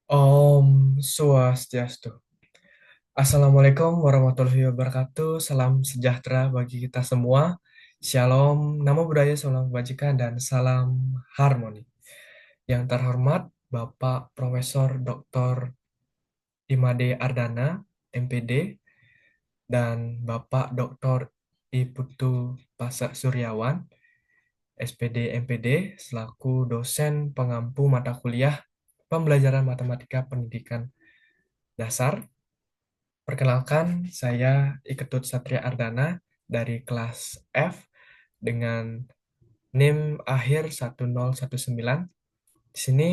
Om Swastiastu. Assalamualaikum warahmatullahi wabarakatuh. Salam sejahtera bagi kita semua. Shalom, namo budaya, salam kebajikan, dan salam harmoni. Yang terhormat Bapak Profesor Dr. Imade Ardana, MPD, dan Bapak Dr. Iputu Pasak Suryawan, SPD MPD, selaku dosen pengampu mata kuliah pembelajaran matematika pendidikan dasar. Perkenalkan, saya Iketut Satria Ardana dari kelas F dengan NIM akhir 1019. Di sini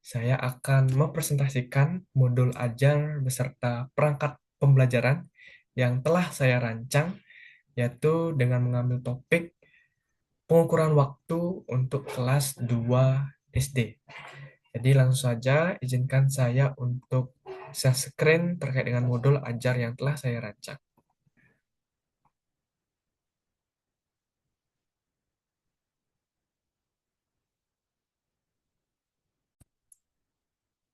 saya akan mempresentasikan modul ajar beserta perangkat pembelajaran yang telah saya rancang, yaitu dengan mengambil topik pengukuran waktu untuk kelas 2 SD. Jadi langsung saja izinkan saya untuk share screen terkait dengan modul ajar yang telah saya rancang.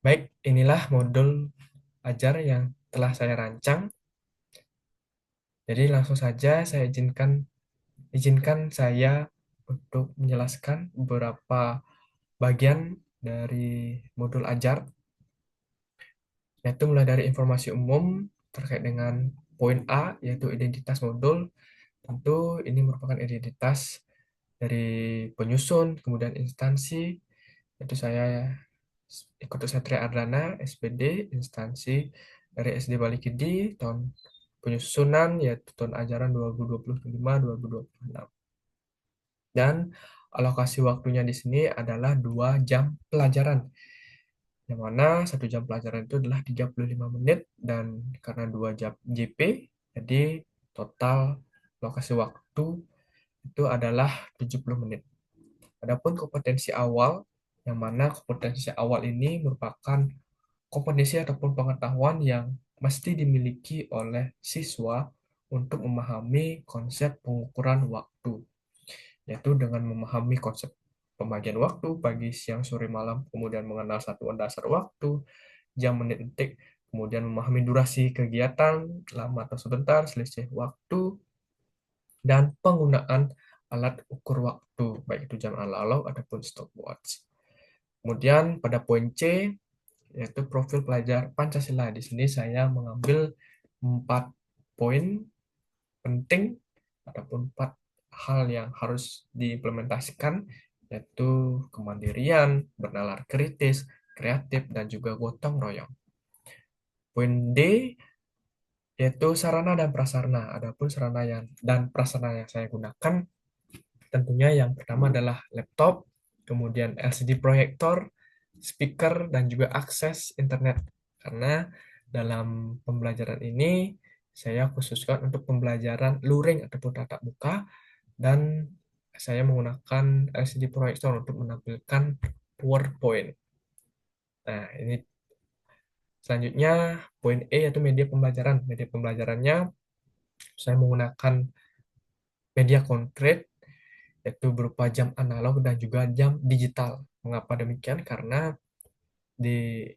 Baik, inilah modul ajar yang telah saya rancang. Jadi langsung saja saya izinkan saya untuk menjelaskan beberapa bagian dari modul ajar, yaitu mulai dari informasi umum terkait dengan poin A, yaitu identitas modul. Tentu ini merupakan identitas dari penyusun, kemudian instansi, yaitu saya ikut Satria Ardana, SPD, instansi dari SD Balikidi, tahun penyusunan yaitu tahun ajaran 2025-2026. Dan alokasi waktunya di sini adalah 2 jam pelajaran, yang mana 1 jam pelajaran itu adalah 35 menit, dan karena 2 jam JP, jadi total alokasi waktu itu adalah 70 menit. Adapun kompetensi awal, yang mana kompetensi awal ini merupakan kompetensi ataupun pengetahuan yang mesti dimiliki oleh siswa untuk memahami konsep pengukuran waktu, yaitu dengan memahami konsep pembagian waktu, pagi, siang, sore, malam, kemudian mengenal satuan dasar waktu, jam, menit, detik, kemudian memahami durasi kegiatan, lama atau sebentar, selisih waktu, dan penggunaan alat ukur waktu, baik itu jam analog ataupun stopwatch. Kemudian pada poin C, yaitu profil pelajar Pancasila. Di sini saya mengambil 4 poin penting ataupun 4 hal yang harus diimplementasikan, yaitu kemandirian, bernalar kritis, kreatif, dan juga gotong royong. Poin D yaitu sarana dan prasarana. Adapun sarana dan prasarana yang saya gunakan tentunya yang pertama adalah laptop, kemudian LCD proyektor, speaker, dan juga akses internet. Karena dalam pembelajaran ini saya khususkan untuk pembelajaran luring ataupun tatap muka, dan saya menggunakan LCD proyektor untuk menampilkan PowerPoint. Nah, ini selanjutnya poin E yaitu media pembelajaran. Media pembelajarannya saya menggunakan media konkret, yaitu berupa jam analog dan juga jam digital. Mengapa demikian? Karena di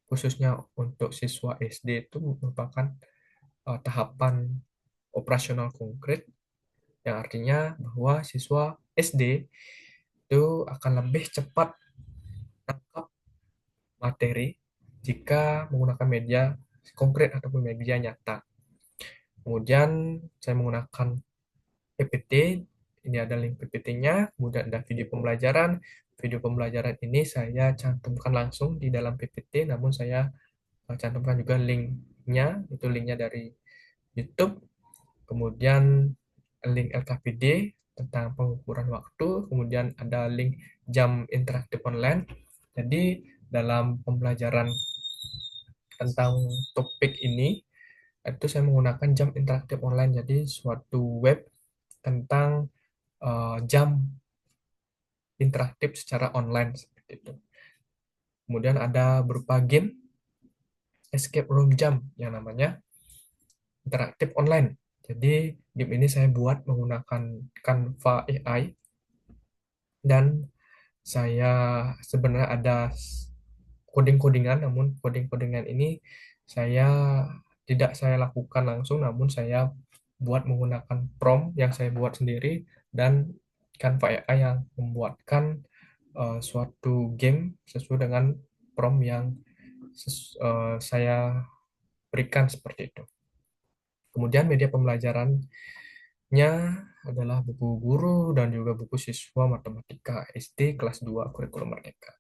khususnya untuk siswa SD itu merupakan tahapan operasional konkret, yang artinya bahwa siswa SD itu akan lebih cepat tangkap materi jika menggunakan media konkret ataupun media nyata. Kemudian saya menggunakan PPT, ini ada link PPT-nya, kemudian ada video pembelajaran. Video pembelajaran ini saya cantumkan langsung di dalam PPT, namun saya cantumkan juga linknya, itu linknya dari YouTube, kemudian link LKPD tentang pengukuran waktu, kemudian ada link jam interaktif online. Jadi dalam pembelajaran tentang topik ini, itu saya menggunakan jam interaktif online, jadi suatu web tentang jam interaktif secara online seperti itu. Kemudian ada berupa game escape room jam yang namanya interaktif online. Jadi game ini saya buat menggunakan Canva AI, dan saya sebenarnya ada coding-codingan, namun coding-codingan ini saya tidak saya lakukan langsung, namun saya buat menggunakan prompt yang saya buat sendiri dan Canva AI yang membuatkan suatu game sesuai dengan prompt yang saya berikan seperti itu. Kemudian media pembelajarannya adalah buku guru dan juga buku siswa matematika SD kelas 2 kurikulum Merdeka.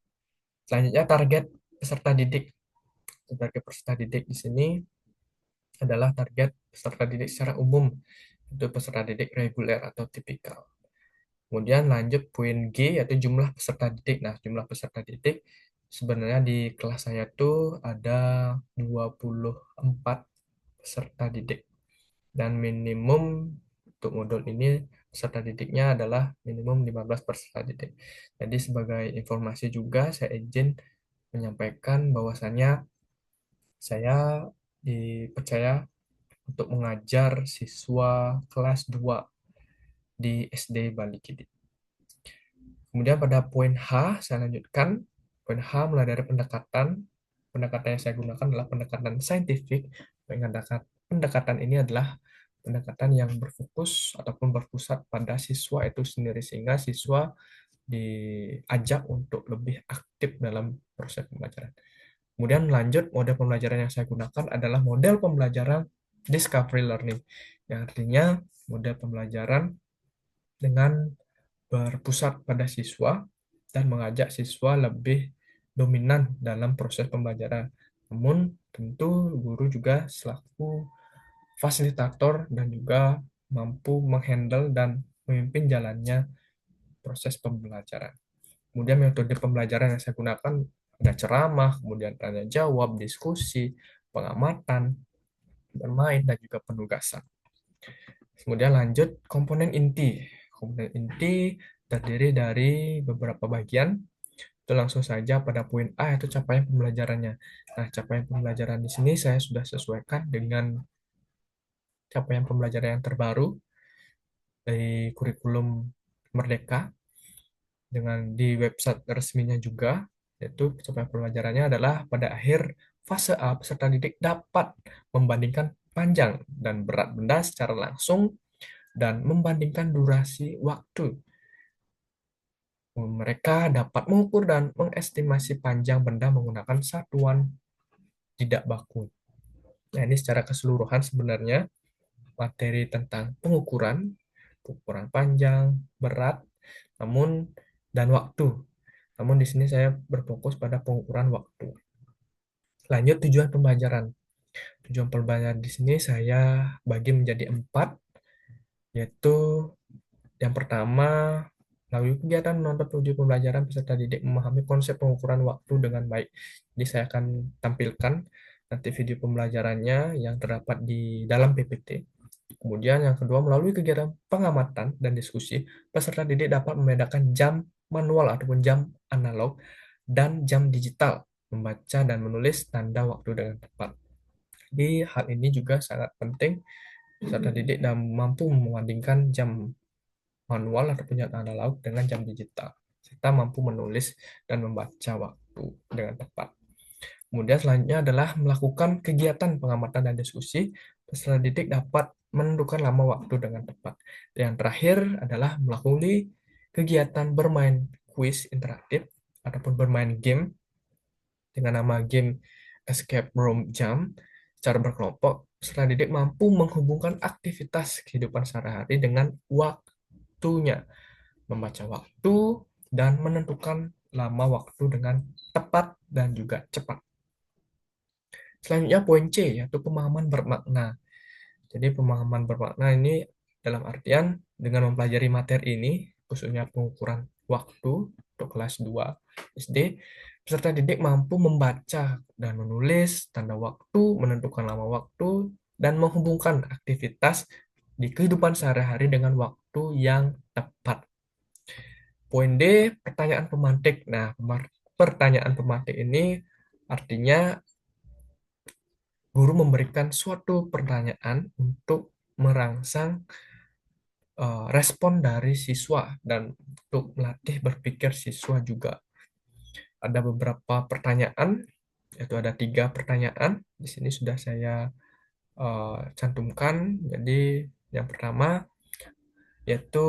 Selanjutnya target peserta didik. Target peserta didik di sini adalah target peserta didik secara umum, itu peserta didik reguler atau tipikal. Kemudian lanjut poin G yaitu jumlah peserta didik. Nah, jumlah peserta didik sebenarnya di kelas saya tuh ada 24 peserta didik. Dan minimum untuk modul ini peserta didiknya adalah minimum 15 peserta didik. Jadi sebagai informasi juga saya izin menyampaikan bahwasannya saya dipercaya untuk mengajar siswa kelas 2 di SD Bali Kidi. Kemudian pada poin H, saya lanjutkan. Poin H mulai dari pendekatan. Pendekatan yang saya gunakan adalah pendekatan saintifik. Pendekatan ini adalah pendekatan yang berfokus ataupun berpusat pada siswa itu sendiri, sehingga siswa diajak untuk lebih aktif dalam proses pembelajaran. Kemudian lanjut, model pembelajaran yang saya gunakan adalah model pembelajaran discovery learning, yang artinya model pembelajaran dengan berpusat pada siswa dan mengajak siswa lebih dominan dalam proses pembelajaran. Namun, tentu guru juga selaku fasilitator dan juga mampu menghandle dan memimpin jalannya proses pembelajaran. Kemudian metode pembelajaran yang saya gunakan ada ceramah, kemudian tanya jawab, diskusi, pengamatan, bermain, dan juga penugasan. Kemudian lanjut komponen inti. Komponen inti terdiri dari beberapa bagian. Itu langsung saja pada poin A yaitu capaian pembelajarannya. Nah, capaian pembelajaran di sini saya sudah sesuaikan dengan capaian pembelajaran yang terbaru dari kurikulum Merdeka dengan di website resminya juga, yaitu capaian pembelajarannya adalah pada akhir fase A, peserta didik dapat membandingkan panjang dan berat benda secara langsung dan membandingkan durasi waktu. Mereka dapat mengukur dan mengestimasi panjang benda menggunakan satuan tidak baku. Nah, ini secara keseluruhan sebenarnya materi tentang pengukuran, pengukuran panjang, berat, namun dan waktu. Namun di sini saya berfokus pada pengukuran waktu. Lanjut tujuan pembelajaran. Tujuan pembelajaran di sini saya bagi menjadi 4, yaitu yang pertama, melalui kegiatan menonton video pembelajaran, peserta didik memahami konsep pengukuran waktu dengan baik. Jadi saya akan tampilkan nanti video pembelajarannya yang terdapat di dalam PPT. Kemudian yang kedua, melalui kegiatan pengamatan dan diskusi, peserta didik dapat membedakan jam manual ataupun jam analog dan jam digital, membaca dan menulis tanda waktu dengan tepat. Jadi hal ini juga sangat penting, peserta didik dan mampu membandingkan jam manual ataupun jam analog dengan jam digital, serta mampu menulis dan membaca waktu dengan tepat. Kemudian selanjutnya adalah melakukan kegiatan pengamatan dan diskusi. Peserta didik dapat menentukan lama waktu dengan tepat. Dan yang terakhir adalah melakukan kegiatan bermain kuis interaktif ataupun bermain game dengan nama game Escape Room Jam secara berkelompok. Peserta didik mampu menghubungkan aktivitas kehidupan sehari-hari dengan waktunya, membaca waktu, dan menentukan lama waktu dengan tepat dan juga cepat. Selanjutnya poin C, yaitu pemahaman bermakna. Jadi pemahaman bermakna ini dalam artian dengan mempelajari materi ini, khususnya pengukuran waktu untuk kelas 2 SD, peserta didik mampu membaca dan menulis tanda waktu, menentukan lama waktu, dan menghubungkan aktivitas di kehidupan sehari-hari dengan waktu yang tepat. Poin D, pertanyaan pemantik. Nah, pertanyaan pemantik ini artinya guru memberikan suatu pertanyaan untuk merangsang respon dari siswa dan untuk melatih berpikir siswa juga. ada beberapa pertanyaan, yaitu ada 3 pertanyaan. Di sini sudah saya cantumkan. Jadi yang pertama yaitu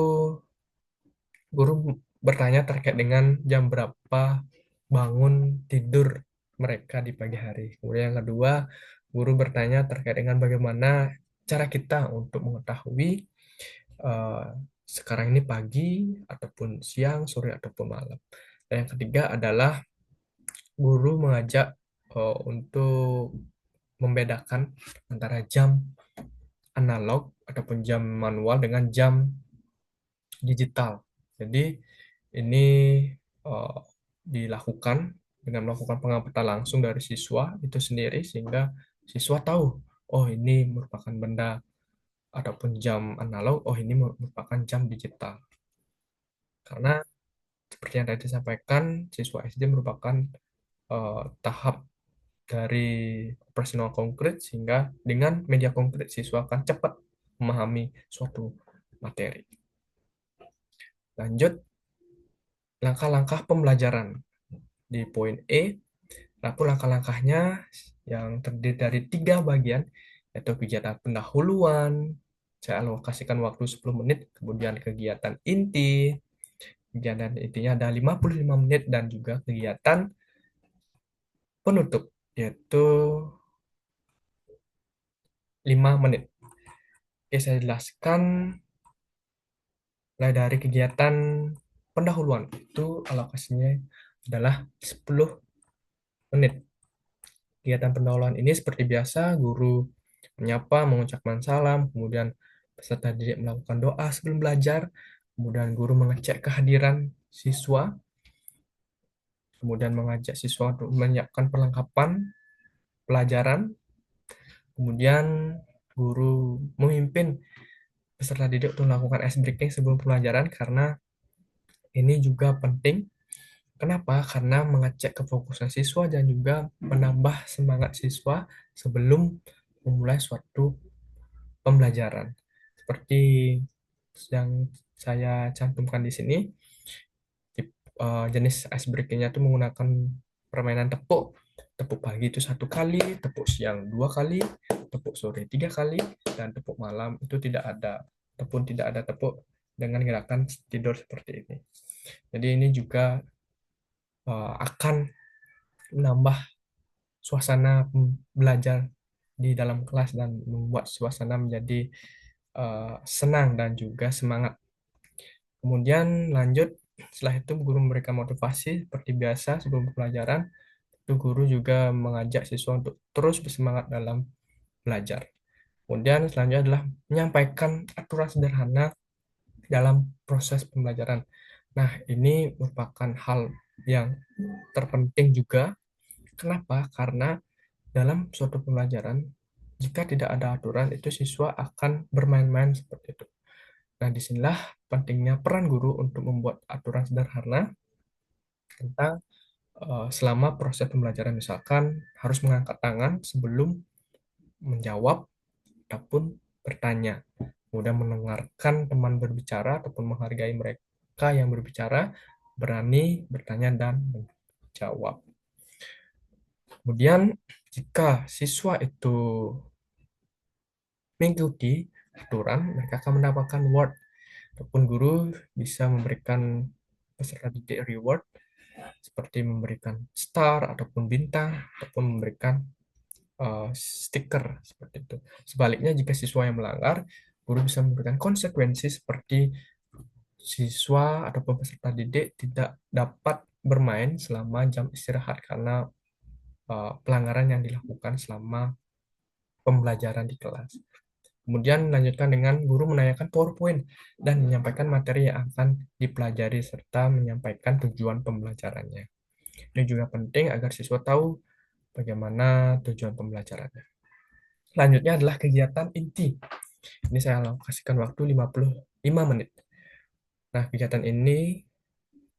guru bertanya terkait dengan jam berapa bangun tidur mereka di pagi hari. Kemudian yang kedua, guru bertanya terkait dengan bagaimana cara kita untuk mengetahui eh, sekarang ini pagi ataupun siang, sore ataupun malam. Dan yang ketiga adalah guru mengajak untuk membedakan antara jam analog ataupun jam manual dengan jam digital. Jadi ini eh, dilakukan dengan melakukan pengamatan langsung dari siswa itu sendiri sehingga siswa tahu, oh ini merupakan benda ataupun jam analog, oh ini merupakan jam digital. Karena seperti yang tadi disampaikan, siswa SD merupakan tahap dari operasional konkret sehingga dengan media konkret siswa akan cepat memahami suatu materi. Lanjut, langkah-langkah pembelajaran. Di poin E, lalu langkah-langkahnya yang terdiri dari 3 bagian, yaitu kegiatan pendahuluan, saya alokasikan waktu 10 menit, kemudian kegiatan inti, kegiatan intinya ada 55 menit, dan juga kegiatan penutup, yaitu 5 menit. Oke, saya jelaskan mulai dari kegiatan pendahuluan, itu alokasinya adalah 10 menit. Kegiatan pendahuluan ini seperti biasa, guru menyapa, mengucapkan salam, kemudian peserta didik melakukan doa sebelum belajar, kemudian guru mengecek kehadiran siswa, kemudian mengajak siswa untuk menyiapkan perlengkapan pelajaran, kemudian guru memimpin peserta didik untuk melakukan ice breaking sebelum pelajaran karena ini juga penting. Kenapa? Karena mengecek kefokusan siswa dan juga menambah semangat siswa sebelum memulai suatu pembelajaran. Seperti yang saya cantumkan di sini, jenis ice breaking-nya itu menggunakan permainan tepuk. Tepuk pagi itu 1 kali, tepuk siang 2 kali, tepuk sore 3 kali, dan tepuk malam itu tidak ada, ataupun tidak ada tepuk dengan gerakan tidur seperti ini. Jadi ini juga akan menambah suasana belajar di dalam kelas dan membuat suasana menjadi senang dan juga semangat. Kemudian lanjut, setelah itu guru memberikan motivasi seperti biasa sebelum pelajaran. Itu guru juga mengajak siswa untuk terus bersemangat dalam belajar. Kemudian selanjutnya adalah menyampaikan aturan sederhana dalam proses pembelajaran. Nah, ini merupakan hal yang terpenting juga. Kenapa? Karena dalam suatu pembelajaran, jika tidak ada aturan, itu siswa akan bermain-main seperti itu. Nah, disinilah pentingnya peran guru untuk membuat aturan sederhana tentang selama proses pembelajaran. Misalkan harus mengangkat tangan sebelum menjawab ataupun bertanya. Kemudian mendengarkan teman berbicara ataupun menghargai mereka yang berbicara, berani bertanya dan menjawab. Kemudian jika siswa itu mengikuti aturan, mereka akan mendapatkan reward ataupun guru bisa memberikan peserta didik reward seperti memberikan star ataupun bintang ataupun memberikan stiker seperti itu. Sebaliknya jika siswa yang melanggar, guru bisa memberikan konsekuensi seperti siswa ataupun peserta didik tidak dapat bermain selama jam istirahat karena pelanggaran yang dilakukan selama pembelajaran di kelas. Kemudian lanjutkan dengan guru menanyakan PowerPoint dan menyampaikan materi yang akan dipelajari serta menyampaikan tujuan pembelajarannya. Ini juga penting agar siswa tahu bagaimana tujuan pembelajarannya. Selanjutnya adalah kegiatan inti. Ini saya alokasikan waktu 55 menit. Nah, kegiatan ini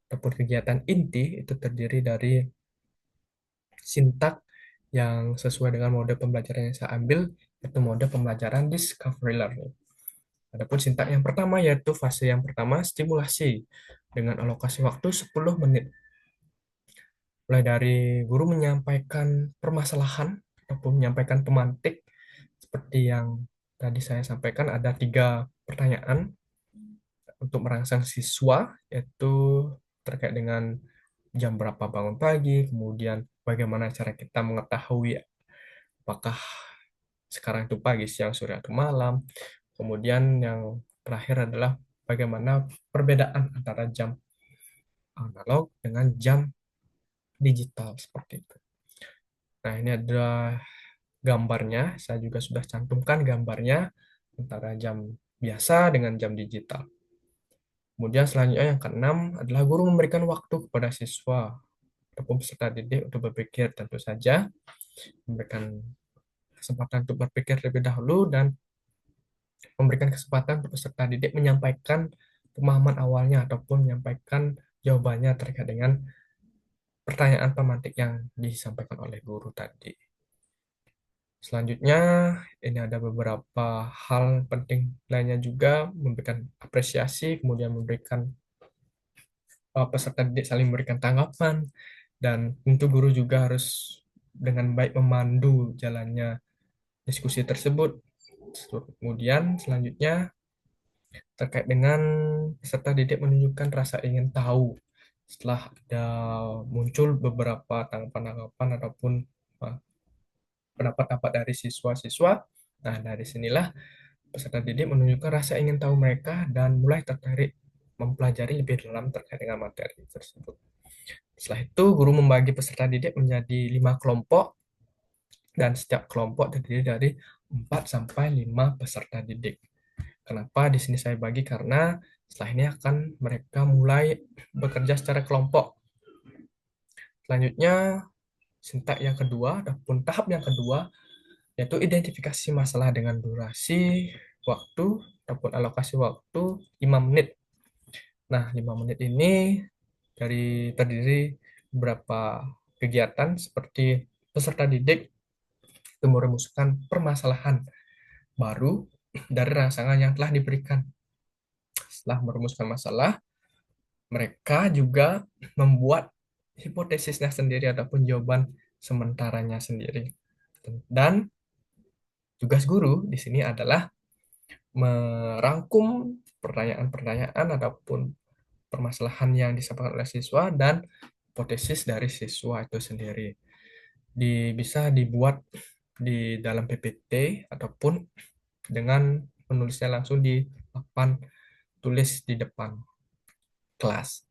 ataupun kegiatan inti itu terdiri dari sintak yang sesuai dengan mode pembelajaran yang saya ambil, yaitu mode pembelajaran discovery learning. Adapun sintak yang pertama yaitu fase yang pertama stimulasi dengan alokasi waktu 10 menit. Mulai dari guru menyampaikan permasalahan ataupun menyampaikan pemantik seperti yang tadi saya sampaikan ada 3 pertanyaan untuk merangsang siswa, yaitu terkait dengan jam berapa bangun pagi, kemudian bagaimana cara kita mengetahui apakah sekarang itu pagi, siang, sore, atau malam. Kemudian yang terakhir adalah bagaimana perbedaan antara jam analog dengan jam digital seperti itu. Nah, ini adalah gambarnya. Saya juga sudah cantumkan gambarnya antara jam biasa dengan jam digital. Kemudian selanjutnya yang keenam adalah guru memberikan waktu kepada siswa ataupun peserta didik untuk berpikir, tentu saja memberikan kesempatan untuk berpikir terlebih dahulu dan memberikan kesempatan untuk peserta didik menyampaikan pemahaman awalnya ataupun menyampaikan jawabannya terkait dengan pertanyaan pemantik yang disampaikan oleh guru tadi. Selanjutnya, ini ada beberapa hal penting lainnya juga, memberikan apresiasi, kemudian memberikan peserta didik saling memberikan tanggapan, dan tentu guru juga harus dengan baik memandu jalannya diskusi tersebut. Kemudian selanjutnya terkait dengan peserta didik menunjukkan rasa ingin tahu setelah ada muncul beberapa tanggapan-tanggapan ataupun uh, pendapat-pendapat dari siswa-siswa. Nah, dari sinilah peserta didik menunjukkan rasa ingin tahu mereka dan mulai tertarik mempelajari lebih dalam terkait dengan materi tersebut. Setelah itu, guru membagi peserta didik menjadi 5 kelompok dan setiap kelompok terdiri dari 4 sampai 5 peserta didik. Kenapa di sini saya bagi? Karena setelah ini akan mereka mulai bekerja secara kelompok. Selanjutnya, sintak yang kedua ataupun tahap yang kedua yaitu identifikasi masalah dengan durasi waktu ataupun alokasi waktu 5 menit. Nah, 5 menit ini terdiri beberapa kegiatan seperti peserta didik itu merumuskan permasalahan baru dari rangsangan yang telah diberikan. Setelah merumuskan masalah, mereka juga membuat hipotesisnya sendiri ataupun jawaban sementaranya sendiri. Dan tugas guru di sini adalah merangkum pertanyaan-pertanyaan ataupun permasalahan yang disampaikan oleh siswa dan hipotesis dari siswa itu sendiri. Bisa dibuat di dalam PPT ataupun dengan menulisnya langsung di papan tulis di depan kelas.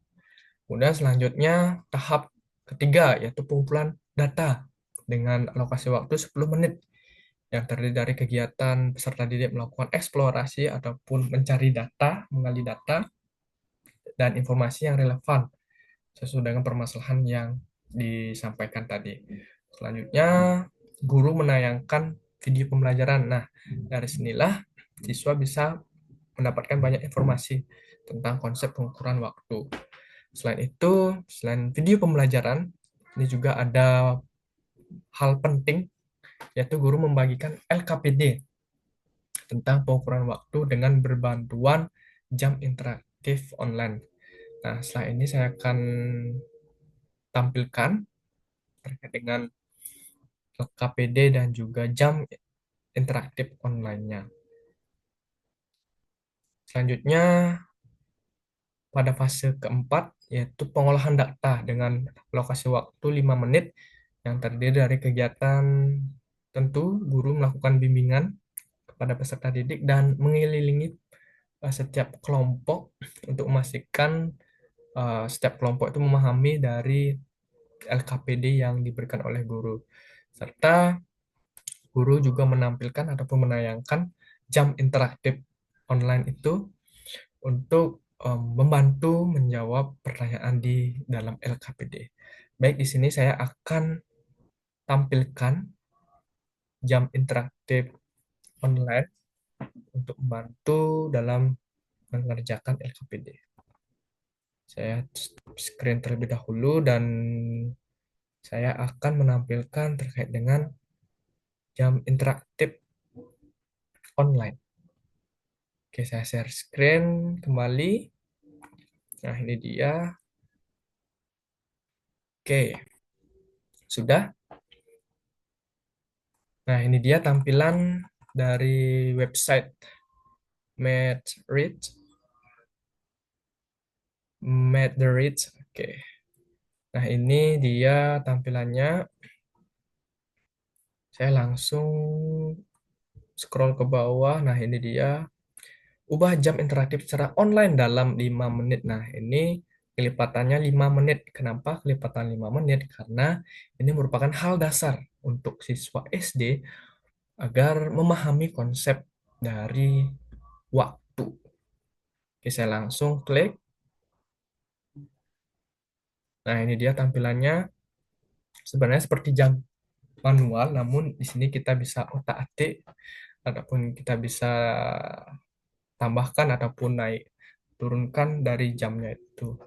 Kemudian selanjutnya tahap ketiga yaitu pengumpulan data dengan alokasi waktu 10 menit yang terdiri dari kegiatan peserta didik melakukan eksplorasi ataupun mencari data, menggali data dan informasi yang relevan sesuai dengan permasalahan yang disampaikan tadi. Selanjutnya, guru menayangkan video pembelajaran. Nah, dari sinilah siswa bisa mendapatkan banyak informasi tentang konsep pengukuran waktu. Selain itu, selain video pembelajaran, ini juga ada hal penting, yaitu guru membagikan LKPD tentang pengukuran waktu dengan berbantuan jam interaktif online. Nah, setelah ini saya akan tampilkan terkait dengan KPD dan juga jam interaktif online-nya. Selanjutnya, pada fase keempat, yaitu pengolahan data dengan lokasi waktu 5 menit yang terdiri dari kegiatan tentu guru melakukan bimbingan kepada peserta didik dan mengelilingi setiap kelompok untuk memastikan setiap kelompok itu memahami dari LKPD yang diberikan oleh guru. Serta guru juga menampilkan ataupun menayangkan jam interaktif online itu untuk membantu menjawab pertanyaan di dalam LKPD. Baik, di sini saya akan tampilkan jam interaktif online untuk membantu dalam mengerjakan LKPD. Saya screen terlebih dahulu dan saya akan menampilkan terkait dengan jam interaktif online. Oke, saya share screen kembali. Nah, ini dia. Oke. Sudah? Nah, ini dia tampilan dari website MedReach. MedReach. Oke. Nah, ini dia tampilannya. Saya langsung scroll ke bawah. Nah, ini dia. Ubah jam interaktif secara online dalam 5 menit. Nah, ini kelipatannya 5 menit. Kenapa kelipatan 5 menit? Karena ini merupakan hal dasar untuk siswa SD agar memahami konsep dari waktu. Oke, saya langsung klik. Nah, ini dia tampilannya. Sebenarnya seperti jam manual, namun di sini kita bisa otak-atik, ataupun kita bisa tambahkan ataupun naik turunkan dari jamnya itu.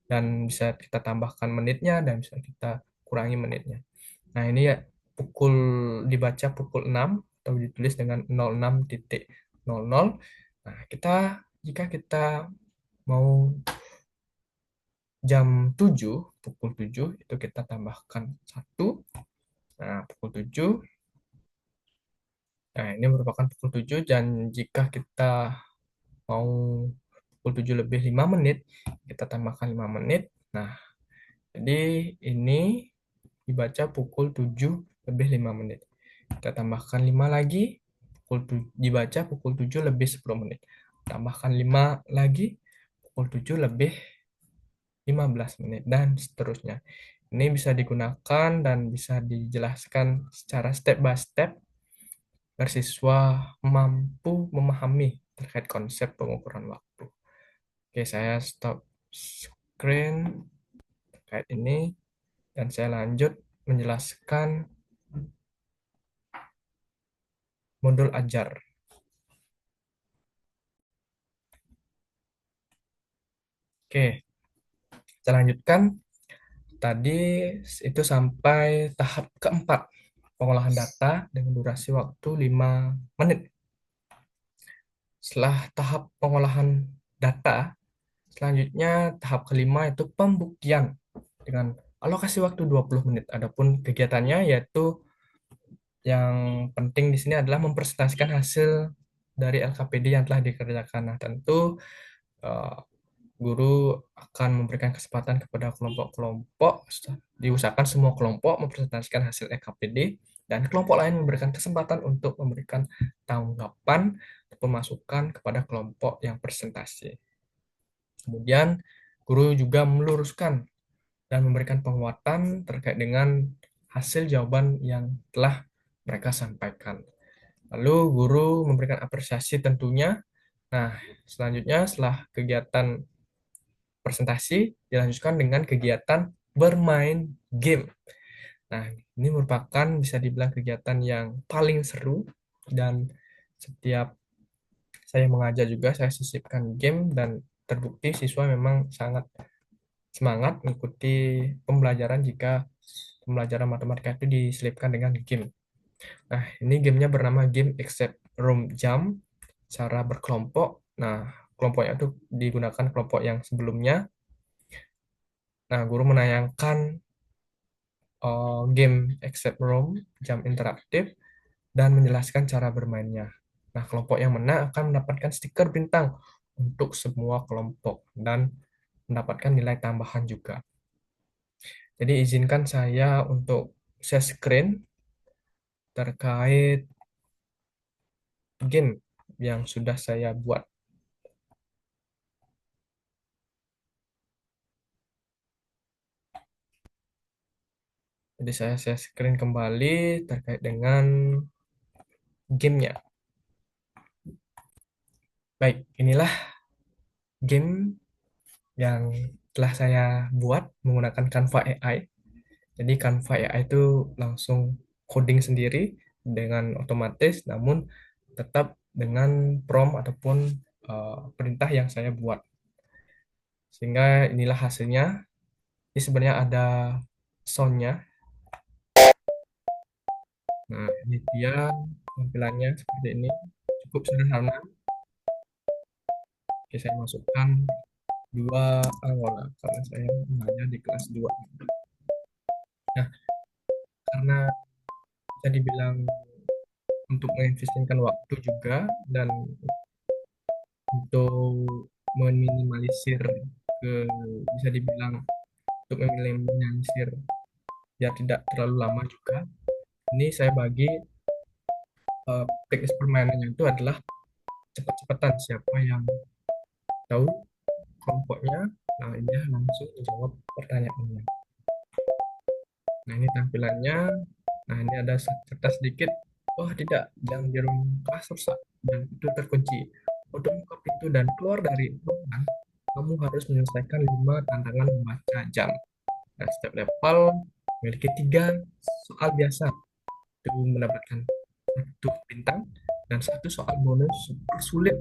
Dan bisa kita tambahkan menitnya dan bisa kita kurangi menitnya. Nah, ini ya pukul dibaca pukul 6 atau ditulis dengan 06.00. Nah, jika kita mau jam 7 pukul 7 itu kita tambahkan 1. Nah, pukul 7. Nah, ini merupakan pukul 7 dan jika kita mau pukul 7 lebih 5 menit, kita tambahkan 5 menit. Nah, jadi ini dibaca pukul 7 lebih 5 menit. Kita tambahkan 5 lagi, dibaca pukul 7 lebih 10 menit. Tambahkan 5 lagi, pukul 7 lebih 15 menit, dan seterusnya. Ini bisa digunakan dan bisa dijelaskan secara step by step agar siswa mampu memahami terkait konsep pengukuran waktu. Oke, saya stop screen terkait ini dan saya lanjut menjelaskan modul ajar. Oke, kita lanjutkan. Tadi itu sampai tahap keempat, pengolahan data dengan durasi waktu 5 menit. Setelah tahap pengolahan data, selanjutnya tahap kelima itu pembuktian dengan alokasi waktu 20 menit. Adapun kegiatannya yaitu yang penting di sini adalah mempresentasikan hasil dari LKPD yang telah dikerjakan. Nah, tentu eh, guru akan memberikan kesempatan kepada kelompok-kelompok, diusahakan semua kelompok mempresentasikan hasil LKPD, dan kelompok lain memberikan kesempatan untuk memberikan tanggapan atau masukan kepada kelompok yang presentasi. Kemudian, guru juga meluruskan dan memberikan penguatan terkait dengan hasil jawaban yang telah mereka sampaikan. Lalu guru memberikan apresiasi tentunya. Nah, selanjutnya setelah kegiatan presentasi dilanjutkan dengan kegiatan bermain game. Nah, ini merupakan bisa dibilang kegiatan yang paling seru dan setiap saya mengajar juga saya sisipkan game dan terbukti siswa memang sangat semangat mengikuti pembelajaran jika pembelajaran matematika itu diselipkan dengan game. Nah, ini gamenya bernama Game Except Room Jam, cara berkelompok. Nah, kelompoknya itu digunakan kelompok yang sebelumnya. Nah, guru menayangkan game Except Room Jam interaktif dan menjelaskan cara bermainnya. Nah, kelompok yang menang akan mendapatkan stiker bintang untuk semua kelompok dan mendapatkan nilai tambahan juga. Jadi izinkan saya untuk share screen terkait game yang sudah saya buat. Jadi saya share screen kembali terkait dengan gamenya. Baik, inilah game yang telah saya buat menggunakan Canva AI. Jadi Canva AI itu langsung coding sendiri dengan otomatis, namun tetap dengan prompt ataupun perintah yang saya buat. Sehingga inilah hasilnya. Ini sebenarnya ada soundnya. Nah, ini dia tampilannya seperti ini. Cukup sederhana. Oke, saya masukkan 2 awal karena saya hanya di kelas 2. Nah, karena bisa dibilang untuk mengefisienkan waktu juga dan untuk meminimalisir ke bisa dibilang untuk meminimalisir biar tidak terlalu lama juga. Ini saya bagi teknis permainannya itu adalah cepat-cepatan siapa yang tahu kelompoknya, nah dia langsung menjawab pertanyaannya. Nah ini tampilannya. Nah ini ada cerita sedikit. Oh tidak, jangan jarum kelas rusak dan itu terkunci. Untuk buka pintu dan keluar dari ruangan, kamu harus menyelesaikan 5 tantangan membaca jam. Nah, setiap level memiliki 3 soal biasa untuk mendapatkan 1 bintang dan 1 soal bonus super sulit.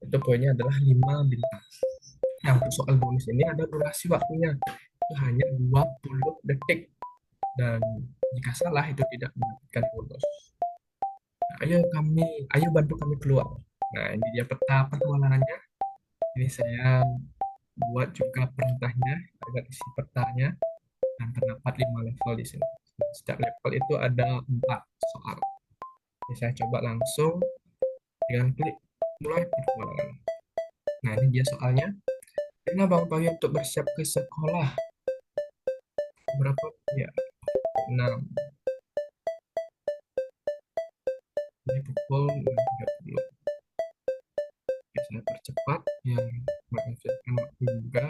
Itu poinnya adalah 5 bintang. Nah, untuk soal bonus ini ada durasi waktunya. Itu hanya 20 detik. Dan jika salah itu tidak mendapatkan bonus. Nah, ayo bantu kami keluar. Nah, ini dia peta petualangannya. Ini saya buat juga perintahnya agar isi petanya dan terdapat 5 level di sini. Setiap level itu ada 4 soal. Jadi saya coba langsung dengan klik mulai petualangan. Nah, ini dia soalnya. Rina bangun pagi untuk bersiap ke sekolah. Berapa? Ya, 6. Ini pukul 6.30. Oke, saya percepat yang mengefektifkan waktu juga.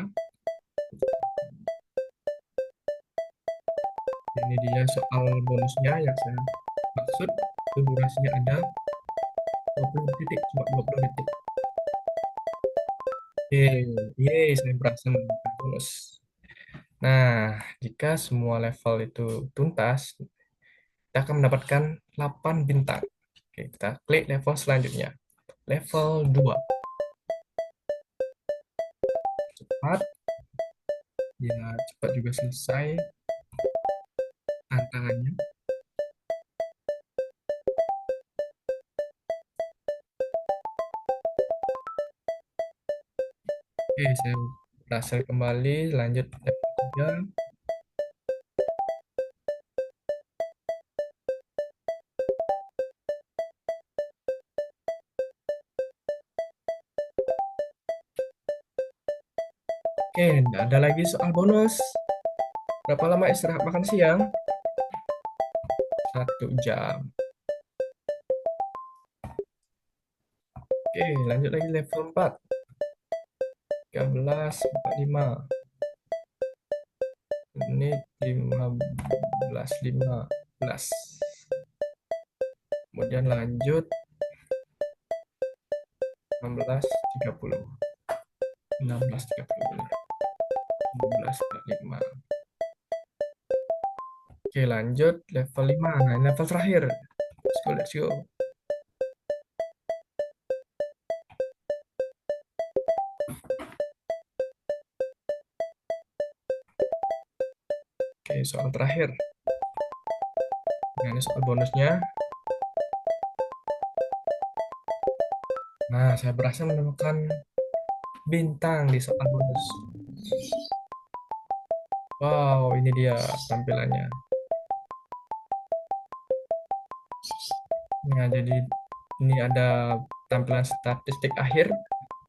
Ini dia soal bonusnya yang saya maksud. Itu durasinya ada 20 detik, cuma 20 detik. Oke, yeay, saya berhasil mendapatkan bonus. Nah, jika semua level itu tuntas, kita akan mendapatkan 8 bintang. Oke, kita klik level selanjutnya. Level 2. Cepat, ya cepat juga selesai tantangannya. Oke, saya berhasil kembali, lanjut level 3. Oke, nggak ada lagi soal bonus. Berapa lama istirahat makan siang? 1 jam. Oke, lanjut lagi level 4. 13.45. Menit 15.15. Kemudian lanjut 16.30. 16.30. 16.45. Oke, lanjut level 5. Nah, ini level terakhir. Let's go, let's go. Oke, soal terakhir. Nah, ini soal bonusnya. Nah, saya berhasil menemukan bintang di soal bonus. Wow, ini dia tampilannya. Nah, jadi ini ada tampilan statistik akhir.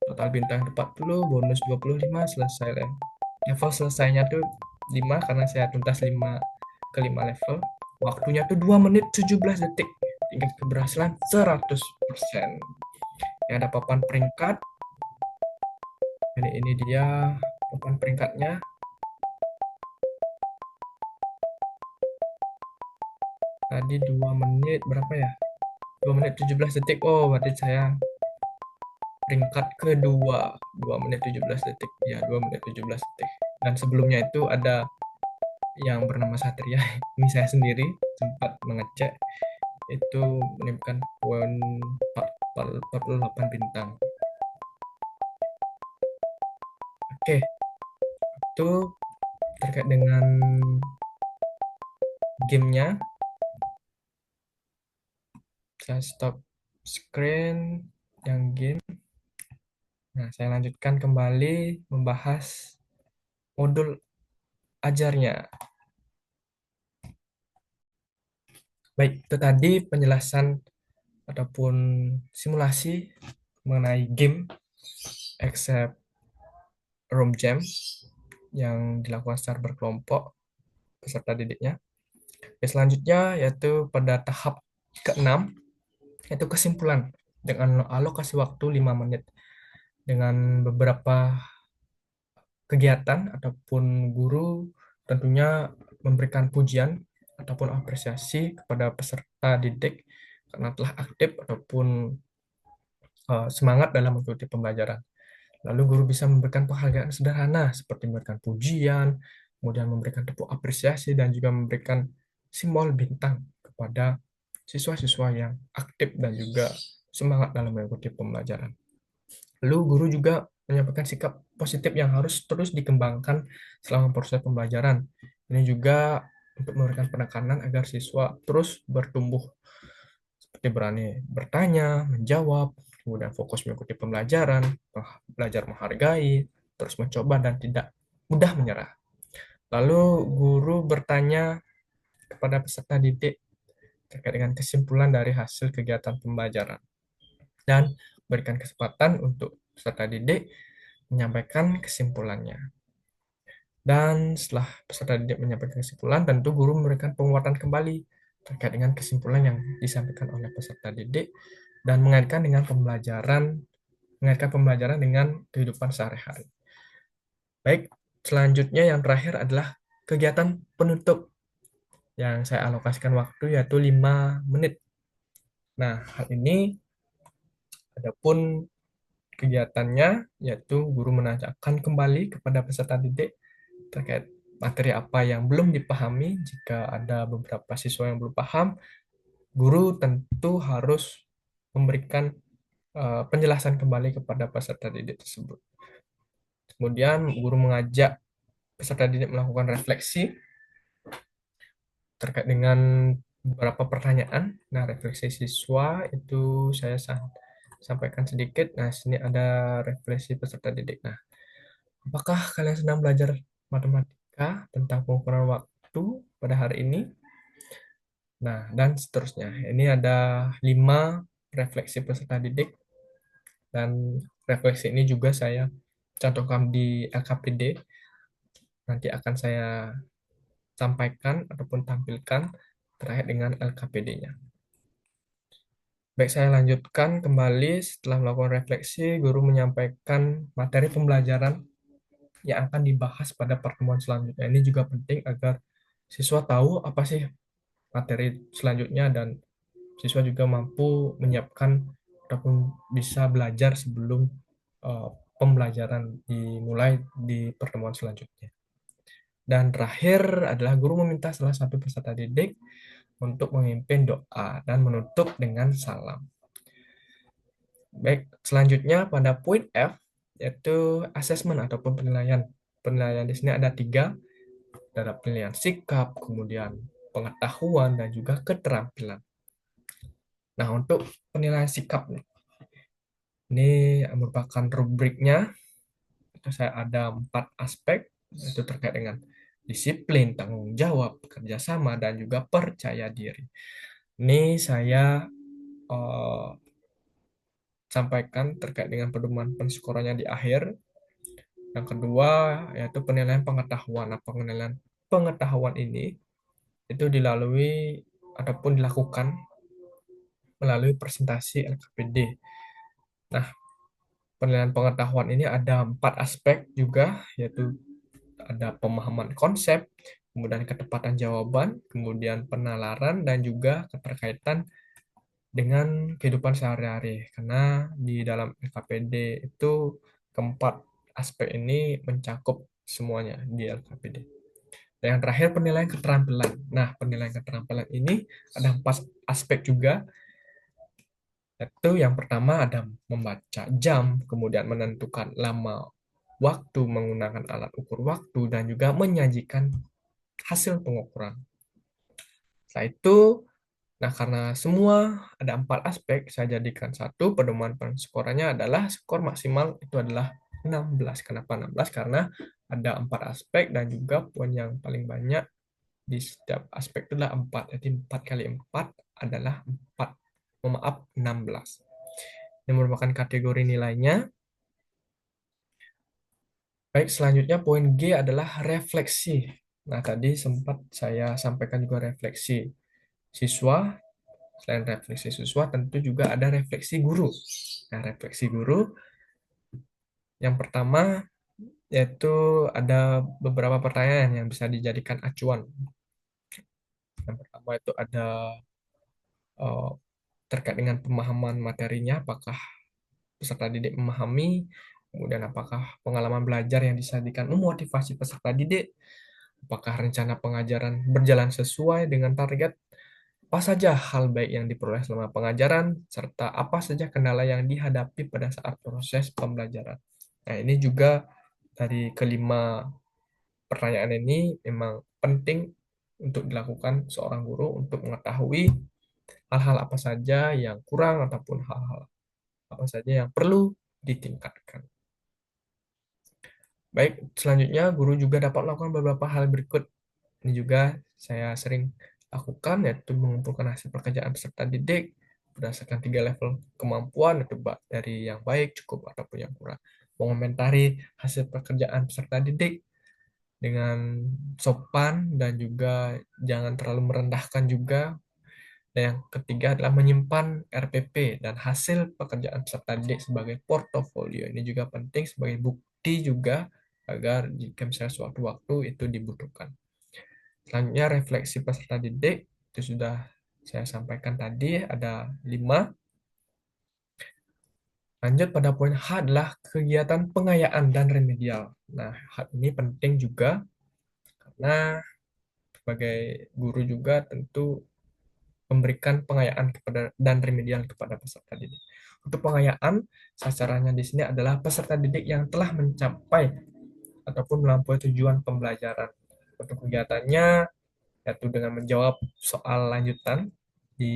Total bintang 40, bonus 25, selesai deh. Level selesainya tuh 5 karena saya tuntas 5 ke 5 level. Waktunya tuh 2 menit 17 detik. Tingkat keberhasilan 100%. Ini ada papan peringkat. Ini dia papan peringkatnya. Tadi 2 menit berapa ya? 2 menit 17 detik. Oh, berarti saya peringkat kedua. 2 menit 17 detik. Ya, 2 menit 17 detik. Dan sebelumnya itu ada yang bernama Satria. Ini saya sendiri sempat mengecek itu menemukan poin 48 bintang. Oke, itu terkait dengan gamenya. Saya stop screen yang game. Nah, saya lanjutkan kembali membahas modul ajarnya. Baik, itu tadi penjelasan ataupun simulasi mengenai game except room jam yang dilakukan secara berkelompok peserta didiknya. Oke, selanjutnya yaitu pada tahap keenam, yaitu kesimpulan dengan alokasi waktu 5 menit dengan beberapa kegiatan ataupun guru tentunya memberikan pujian ataupun apresiasi kepada peserta didik karena telah aktif ataupun semangat dalam mengikuti pembelajaran. Lalu guru bisa memberikan penghargaan sederhana seperti memberikan pujian, kemudian memberikan tepuk apresiasi dan juga memberikan simbol bintang kepada siswa-siswa yang aktif dan juga semangat dalam mengikuti pembelajaran. Lalu guru juga menyampaikan sikap positif yang harus terus dikembangkan selama proses pembelajaran. Ini juga untuk memberikan penekanan agar siswa terus bertumbuh seperti berani bertanya, menjawab, kemudian fokus mengikuti pembelajaran, belajar menghargai, terus mencoba dan tidak mudah menyerah. Lalu guru bertanya kepada peserta didik terkait dengan kesimpulan dari hasil kegiatan pembelajaran dan berikan kesempatan untuk peserta didik menyampaikan kesimpulannya. Dan setelah peserta didik menyampaikan kesimpulan, tentu guru memberikan penguatan kembali terkait dengan kesimpulan yang disampaikan oleh peserta didik dan mengaitkan pembelajaran dengan kehidupan sehari-hari. Baik, selanjutnya yang terakhir adalah kegiatan penutup yang saya alokasikan waktu yaitu 5 menit. Nah, hal ini adapun kegiatannya yaitu guru menanyakan kembali kepada peserta didik terkait materi apa yang belum dipahami. Jika ada beberapa siswa yang belum paham, guru tentu harus memberikan penjelasan kembali kepada peserta didik tersebut. Kemudian guru mengajak peserta didik melakukan refleksi terkait dengan beberapa pertanyaan. Nah, refleksi siswa itu saya sampaikan sedikit. Nah, sini ada refleksi peserta didik. Nah, apakah kalian sedang belajar matematika tentang pengukuran waktu pada hari ini? Nah, dan seterusnya. Ini ada 5 refleksi peserta didik, dan refleksi ini juga saya cantumkan di LKPD. Nanti akan saya sampaikan ataupun tampilkan terkait dengan LKPD-nya. Baik, saya lanjutkan kembali. Setelah melakukan refleksi, guru menyampaikan materi pembelajaran yang akan dibahas pada pertemuan selanjutnya. Ini juga penting agar siswa tahu apa sih materi selanjutnya dan siswa juga mampu menyiapkan ataupun bisa belajar sebelum uh, pembelajaran dimulai di pertemuan selanjutnya. Dan terakhir adalah guru meminta salah satu peserta didik untuk memimpin doa dan menutup dengan salam. Baik, selanjutnya pada poin F, yaitu asesmen ataupun penilaian. Penilaian di sini ada 3, ada penilaian sikap, kemudian pengetahuan, dan juga keterampilan. Nah, untuk penilaian sikap, ini merupakan rubriknya. Itu saya ada 4 aspek, itu terkait dengan disiplin, tanggung jawab, kerjasama, dan juga percaya diri. Ini saya eh, sampaikan terkait dengan pedoman penskorannya di akhir. Yang kedua, yaitu penilaian pengetahuan. Nah, penilaian pengetahuan ini itu dilalui ataupun dilakukan melalui presentasi LKPD. Nah, penilaian pengetahuan ini ada 4 aspek juga, yaitu ada pemahaman konsep, kemudian ketepatan jawaban, kemudian penalaran, dan juga keterkaitan dengan kehidupan sehari-hari. Karena di dalam LKPD itu keempat aspek ini mencakup semuanya di LKPD. Dan yang terakhir penilaian keterampilan. Nah, penilaian keterampilan ini ada 4 aspek juga. Yaitu yang pertama ada membaca jam, kemudian menentukan lama waktu menggunakan alat ukur waktu, dan juga menyajikan hasil pengukuran. Setelah itu, nah karena semua ada 4 aspek, saya jadikan satu pedoman penskorannya adalah skor maksimal itu adalah 16. Kenapa 16? Karena ada 4 aspek dan juga poin yang paling banyak di setiap aspek itu adalah 4. Jadi 4 kali 4 adalah 4. Maaf, 16. Yang merupakan kategori nilainya. Baik, selanjutnya poin G adalah refleksi. Nah, tadi sempat saya sampaikan juga refleksi siswa. Selain refleksi siswa, tentu juga ada refleksi guru. Nah, refleksi guru yang pertama yaitu ada beberapa pertanyaan yang bisa dijadikan acuan. Yang pertama itu ada eh, terkait dengan pemahaman materinya, apakah peserta didik memahami, kemudian apakah pengalaman belajar yang disajikan memotivasi peserta didik, apakah rencana pengajaran berjalan sesuai dengan target, apa saja hal baik yang diperoleh selama pengajaran, serta apa saja kendala yang dihadapi pada saat proses pembelajaran. Nah, ini juga dari kelima pertanyaan ini memang penting untuk dilakukan seorang guru untuk mengetahui hal-hal apa saja yang kurang ataupun hal-hal apa saja yang perlu ditingkatkan. Baik, selanjutnya guru juga dapat melakukan beberapa hal berikut. Ini juga saya sering lakukan, yaitu mengumpulkan hasil pekerjaan peserta didik berdasarkan 3 level kemampuan, itu dari yang baik, cukup, ataupun yang kurang. Mengomentari hasil pekerjaan peserta didik dengan sopan dan juga jangan terlalu merendahkan juga. Dan yang ketiga adalah menyimpan RPP dan hasil pekerjaan peserta didik sebagai portofolio. Ini juga penting sebagai bukti juga agar jika misalnya suatu waktu itu dibutuhkan. Selanjutnya refleksi peserta didik itu sudah saya sampaikan tadi ada 5. Lanjut pada poin H adalah kegiatan pengayaan dan remedial. Nah, hal ini penting juga karena sebagai guru juga tentu memberikan pengayaan kepada dan remedial kepada peserta didik. Untuk pengayaan, sasarannya di sini adalah peserta didik yang telah mencapai ataupun melampaui tujuan pembelajaran. Untuk kegiatannya, yaitu dengan menjawab soal lanjutan di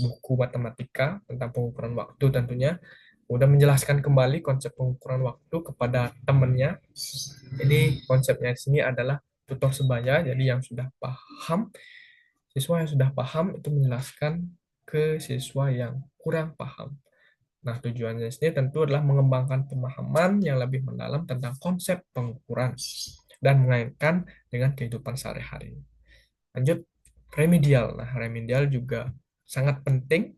buku matematika tentang pengukuran waktu tentunya, kemudian menjelaskan kembali konsep pengukuran waktu kepada temannya. Ini konsepnya di sini adalah tutor sebaya, jadi yang sudah paham, siswa yang sudah paham itu menjelaskan ke siswa yang kurang paham. Nah, tujuannya di sini tentu adalah mengembangkan pemahaman yang lebih mendalam tentang konsep pengukuran dan mengaitkan dengan kehidupan sehari-hari. Lanjut, remedial. Nah, remedial juga sangat penting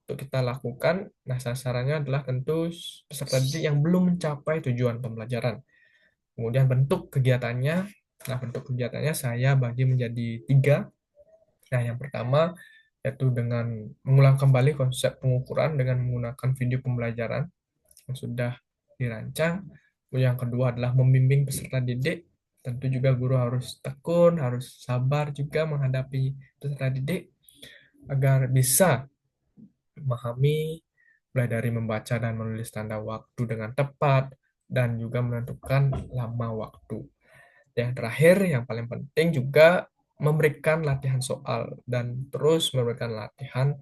untuk kita lakukan. Nah, sasarannya adalah tentu peserta didik yang belum mencapai tujuan pembelajaran. Kemudian bentuk kegiatannya. Nah, bentuk kegiatannya saya bagi menjadi 3. Nah, yang pertama yaitu dengan mengulang kembali konsep pengukuran dengan menggunakan video pembelajaran yang sudah dirancang. Yang kedua adalah membimbing peserta didik. Tentu juga guru harus tekun, harus sabar juga menghadapi peserta didik agar bisa memahami mulai dari membaca dan menulis tanda waktu dengan tepat dan juga menentukan lama waktu. Yang terakhir, yang paling penting juga memberikan latihan soal dan terus memberikan latihan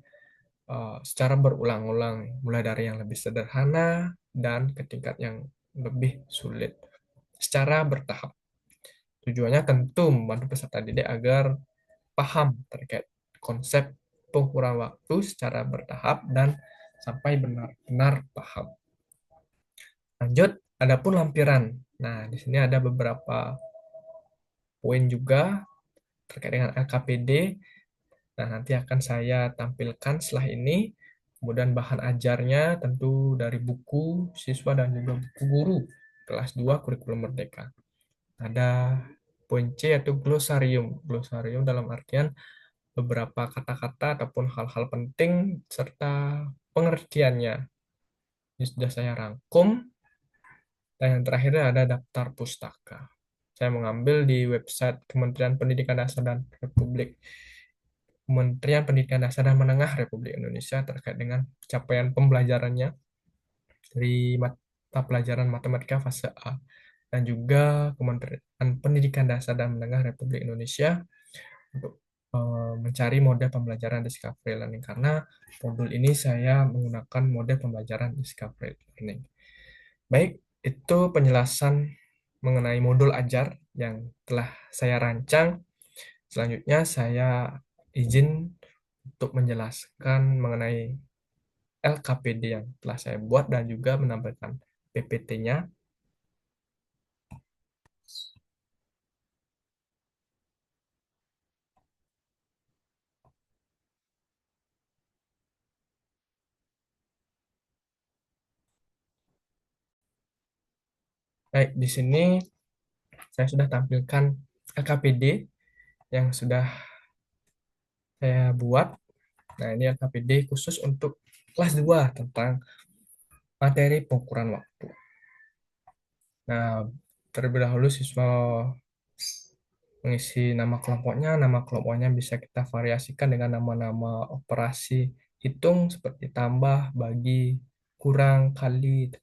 secara berulang-ulang, mulai dari yang lebih sederhana dan ke tingkat yang lebih sulit, secara bertahap. Tujuannya tentu membantu peserta didik agar paham terkait konsep pengukuran waktu secara bertahap dan sampai benar-benar paham. Lanjut, adapun lampiran. Nah, di sini ada beberapa poin juga terkait dengan LKPD. Nah, nanti akan saya tampilkan setelah ini. Kemudian bahan ajarnya tentu dari buku siswa dan juga buku guru kelas 2 kurikulum merdeka. Ada poin C yaitu glosarium. Glosarium dalam artian beberapa kata-kata ataupun hal-hal penting serta pengertiannya. Ini sudah saya rangkum. Dan yang terakhirnya ada daftar pustaka. Saya mengambil di website Kementerian Pendidikan Dasar dan Republik Kementerian Pendidikan Dasar dan Menengah Republik Indonesia terkait dengan capaian pembelajarannya dari mata pelajaran matematika fase A dan juga Kementerian Pendidikan Dasar dan Menengah Republik Indonesia untuk mencari model pembelajaran discovery learning karena modul ini saya menggunakan model pembelajaran discovery learning. Baik, itu penjelasan mengenai modul ajar yang telah saya rancang. Selanjutnya saya izin untuk menjelaskan mengenai LKPD yang telah saya buat dan juga menampilkan PPT-nya. Baik, di sini saya sudah tampilkan LKPD yang sudah saya buat. Nah, ini LKPD khusus untuk kelas 2 tentang materi pengukuran waktu. Nah, terlebih dahulu siswa mengisi nama kelompoknya bisa kita variasikan dengan nama-nama operasi hitung seperti tambah, bagi, kurang, kali,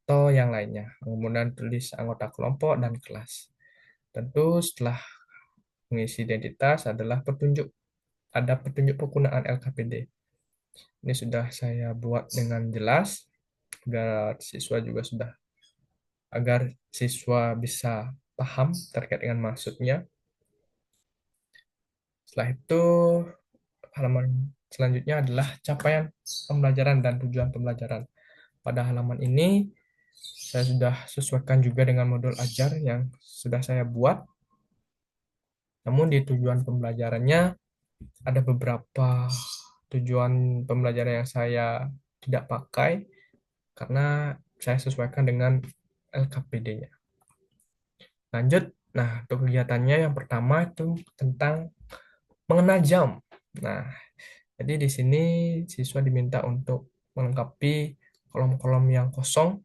atau yang lainnya. Kemudian tulis anggota kelompok dan kelas. Tentu setelah mengisi identitas adalah ada petunjuk penggunaan LKPD. Ini sudah saya buat dengan jelas agar siswa bisa paham terkait dengan maksudnya. Setelah itu, halaman selanjutnya adalah capaian pembelajaran dan tujuan pembelajaran. Pada halaman ini, saya sudah sesuaikan juga dengan modul ajar yang sudah saya buat. Namun di tujuan pembelajarannya ada beberapa tujuan pembelajaran yang saya tidak pakai karena saya sesuaikan dengan LKPD-nya. Lanjut, nah untuk kegiatannya yang pertama itu tentang mengenal jam. Nah, jadi di sini siswa diminta untuk melengkapi kolom-kolom yang kosong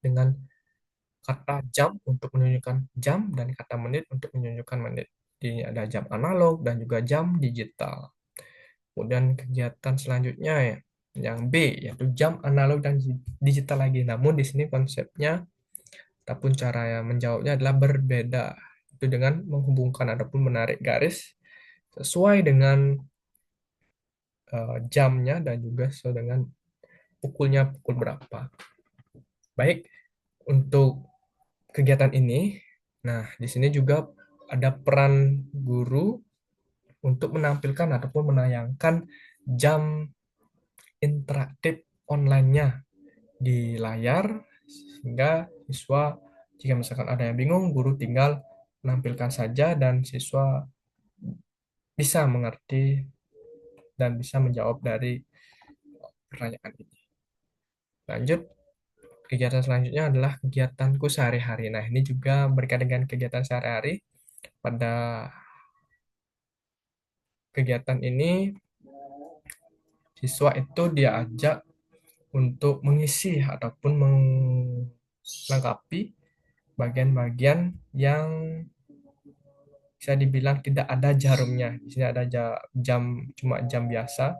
dengan kata jam untuk menunjukkan jam dan kata menit untuk menunjukkan menit. Jadi ada jam analog dan juga jam digital. Kemudian kegiatan selanjutnya ya, yang B yaitu jam analog dan digital lagi. Namun di sini konsepnya ataupun cara yang menjawabnya adalah berbeda. Itu dengan menghubungkan ataupun menarik garis sesuai dengan jamnya dan juga sesuai dengan pukul berapa. Baik, untuk kegiatan ini, nah di sini juga ada peran guru untuk menampilkan ataupun menayangkan jam interaktif online-nya di layar sehingga siswa jika misalkan ada yang bingung, guru tinggal menampilkan saja dan siswa bisa mengerti dan bisa menjawab dari pertanyaan ini. Lanjut, kegiatan selanjutnya adalah kegiatanku sehari-hari. Nah, ini juga berkaitan dengan kegiatan sehari-hari. Pada kegiatan ini, siswa itu diajak untuk mengisi ataupun melengkapi bagian-bagian yang bisa dibilang tidak ada jarumnya. Di sini ada jam, cuma jam biasa,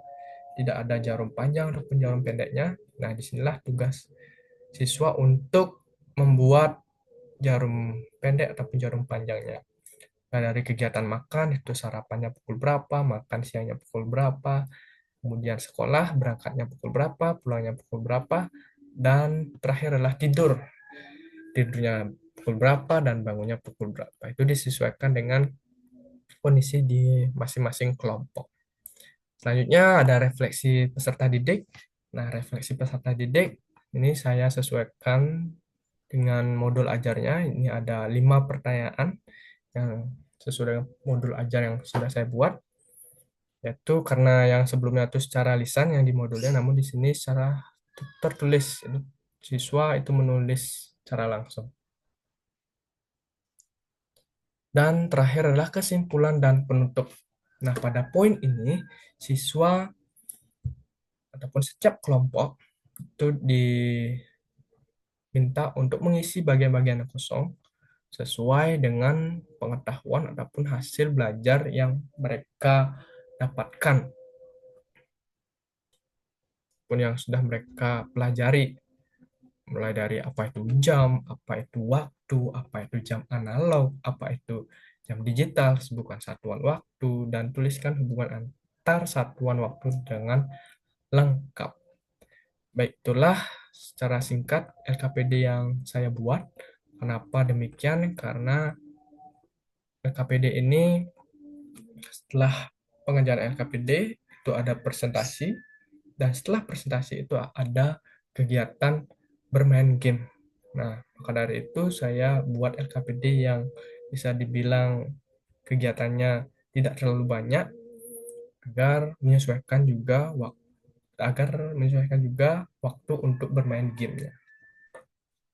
tidak ada jarum panjang ataupun jarum pendeknya. Nah, disinilah tugas siswa untuk membuat jarum pendek ataupun jarum panjangnya. Nah, dari kegiatan makan, itu sarapannya pukul berapa, makan siangnya pukul berapa, kemudian sekolah, berangkatnya pukul berapa, pulangnya pukul berapa, dan terakhir adalah tidur. Tidurnya pukul berapa dan bangunnya pukul berapa. Itu disesuaikan dengan kondisi di masing-masing kelompok. Selanjutnya ada refleksi peserta didik. Nah, refleksi peserta didik ini saya sesuaikan dengan modul ajarnya. Ini ada 5 pertanyaan yang sesuai dengan modul ajar yang sudah saya buat. Yaitu karena yang sebelumnya itu secara lisan yang di modulnya, namun di sini secara tertulis. Siswa itu menulis secara langsung. Dan terakhir adalah kesimpulan dan penutup. Nah, pada poin ini, siswa ataupun setiap kelompok itu diminta untuk mengisi bagian-bagian yang kosong sesuai dengan pengetahuan ataupun hasil belajar yang mereka dapatkan ataupun yang sudah mereka pelajari. Mulai dari apa itu jam, apa itu waktu, apa itu jam analog, apa itu jam digital, bukan satuan waktu, dan tuliskan hubungan antar satuan waktu dengan lengkap. Baik, itulah secara singkat LKPD yang saya buat. Kenapa demikian? Karena LKPD ini Setelah pengerjaan LKPD itu ada presentasi, dan setelah presentasi itu ada kegiatan bermain game. Nah, maka dari itu saya buat LKPD yang bisa dibilang kegiatannya tidak terlalu banyak agar menyesuaikan juga waktu untuk bermain gamenya.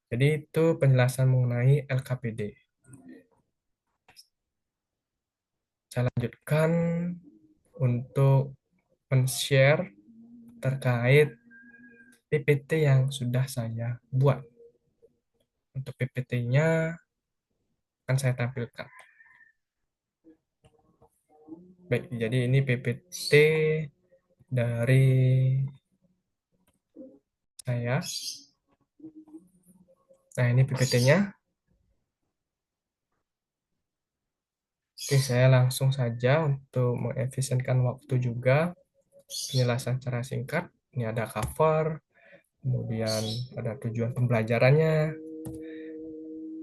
Jadi itu penjelasan mengenai LKPD. Saya lanjutkan untuk men-share terkait PPT yang sudah saya buat. Untuk PPT-nya akan saya tampilkan. Baik, jadi ini PPT dari saya. Nah, ini PPT-nya. Oke, saya langsung saja untuk mengefisienkan waktu juga. Penjelasan secara singkat. Ini ada cover, kemudian ada tujuan pembelajarannya.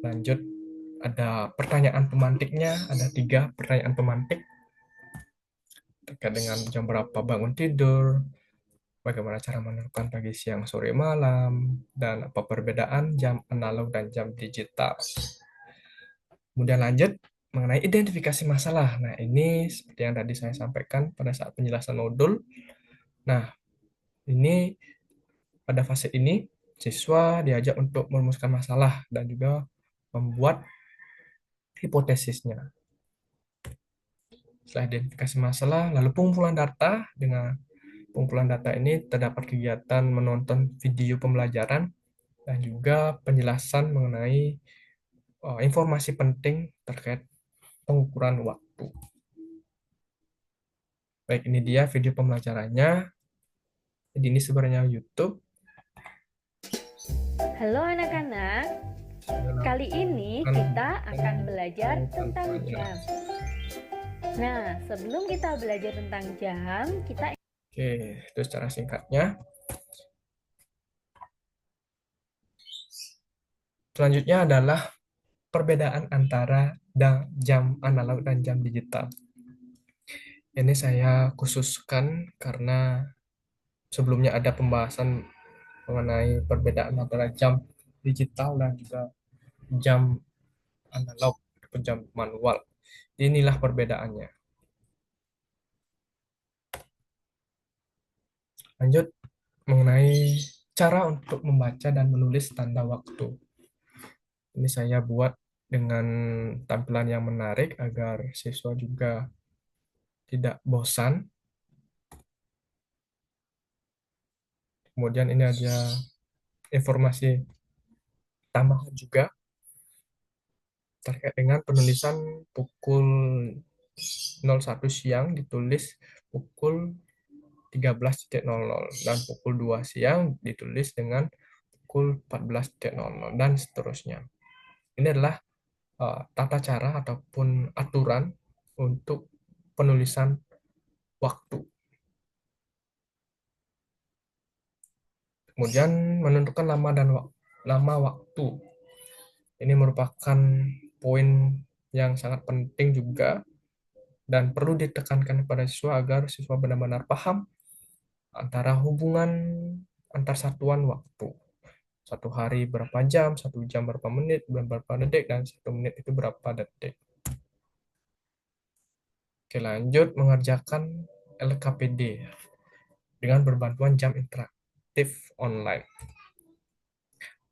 Lanjut, ada pertanyaan pemantiknya. Ada 3 pertanyaan pemantik terkait dengan jam berapa bangun tidur, bagaimana cara menentukan pagi, siang, sore, malam, dan apa perbedaan jam analog dan jam digital. Kemudian lanjut mengenai identifikasi masalah. Nah, ini seperti yang tadi saya sampaikan pada saat penjelasan modul. Nah, ini pada fase ini siswa diajak untuk merumuskan masalah dan juga membuat hipotesisnya. Setelah identifikasi masalah, lalu pengumpulan data. Dengan pengumpulan data ini terdapat kegiatan menonton video pembelajaran dan juga penjelasan mengenai informasi penting terkait pengukuran waktu. Baik, ini dia video pembelajarannya. Jadi ini sebenarnya YouTube. Halo anak-anak, Saya kali ini lakukan kita akan belajar tentang tanpa-tanpanya. jam. Nah, sebelum kita belajar tentang jam, kita Oke, itu secara singkatnya. Selanjutnya adalah perbedaan antara jam analog dan jam digital. Ini saya khususkan karena sebelumnya ada pembahasan mengenai perbedaan antara jam digital dan juga jam analog atau jam manual. Inilah perbedaannya. Lanjut mengenai cara untuk membaca dan menulis tanda waktu. Ini saya buat dengan tampilan yang menarik agar siswa juga tidak bosan. Kemudian ini ada informasi tambahan juga terkait dengan penulisan pukul 01 siang ditulis pukul 13.00 dan pukul 2 siang ditulis dengan pukul 14.00 dan seterusnya. Ini adalah tata cara ataupun aturan untuk penulisan waktu. Kemudian menentukan lama waktu. Ini merupakan poin yang sangat penting juga dan perlu ditekankan kepada siswa agar siswa benar-benar paham antara hubungan antar satuan waktu. 1 hari berapa jam, 1 jam berapa menit, berapa detik, dan 1 menit itu berapa detik. Oke, lanjut mengerjakan LKPD dengan berbantuan jam interaktif online.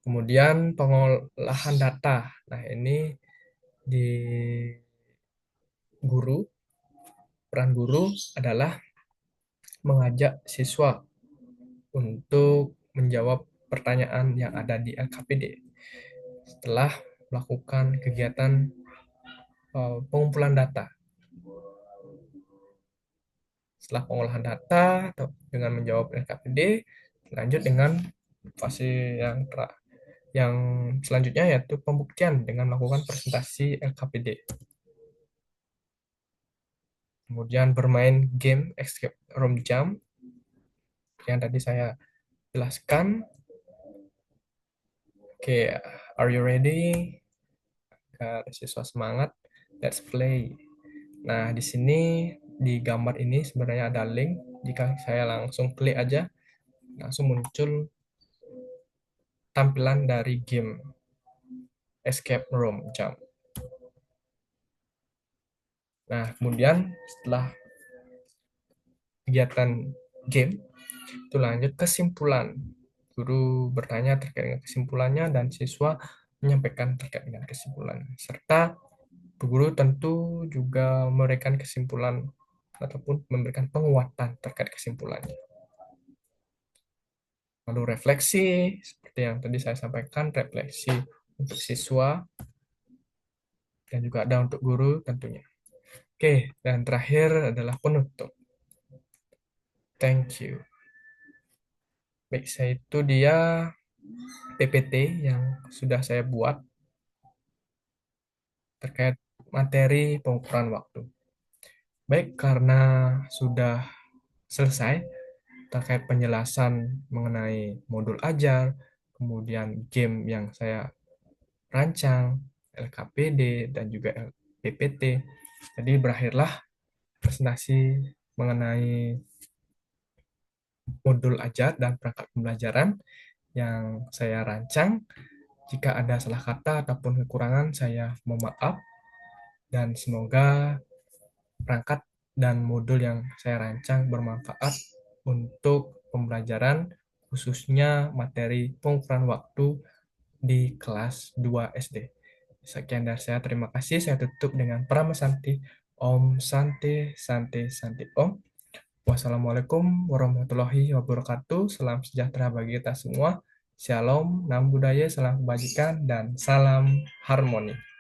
Kemudian pengolahan data. Nah, ini di guru, peran guru adalah mengajak siswa untuk menjawab pertanyaan yang ada di LKPD setelah melakukan kegiatan pengumpulan data. Setelah pengolahan data atau dengan menjawab LKPD, lanjut dengan fase yang selanjutnya yaitu pembuktian dengan melakukan presentasi LKPD. Kemudian bermain game escape room jam yang tadi saya jelaskan. Oke, are you ready? Agar siswa semangat, let's play. Nah, di sini di gambar ini sebenarnya ada link. Jika saya langsung klik aja, langsung muncul tampilan dari game Escape Room Jump. Nah, kemudian setelah kegiatan game, itu lanjut kesimpulan. Guru bertanya terkait dengan kesimpulannya dan siswa menyampaikan terkait dengan kesimpulan. Serta guru tentu juga memberikan kesimpulan ataupun memberikan penguatan terkait kesimpulannya. Lalu refleksi, seperti yang tadi saya sampaikan, refleksi untuk siswa dan juga ada untuk guru tentunya. Oke, dan terakhir adalah penutup. Thank you. Baik, saya itu dia PPT yang sudah saya buat terkait materi pengukuran waktu. Baik, karena sudah selesai terkait penjelasan mengenai modul ajar, kemudian game yang saya rancang, LKPD, dan juga PPT. Jadi berakhirlah presentasi mengenai modul ajar dan perangkat pembelajaran yang saya rancang. Jika ada salah kata ataupun kekurangan, saya mohon maaf dan semoga perangkat dan modul yang saya rancang bermanfaat untuk pembelajaran khususnya materi pengukuran waktu di kelas 2 SD. Sekian dari saya, terima kasih. Saya tutup dengan Prama Santi. Om Santi, Santi, Santi Om. Wassalamualaikum warahmatullahi wabarakatuh. Salam sejahtera bagi kita semua. Shalom, nam budaya, salam kebajikan, dan salam harmoni.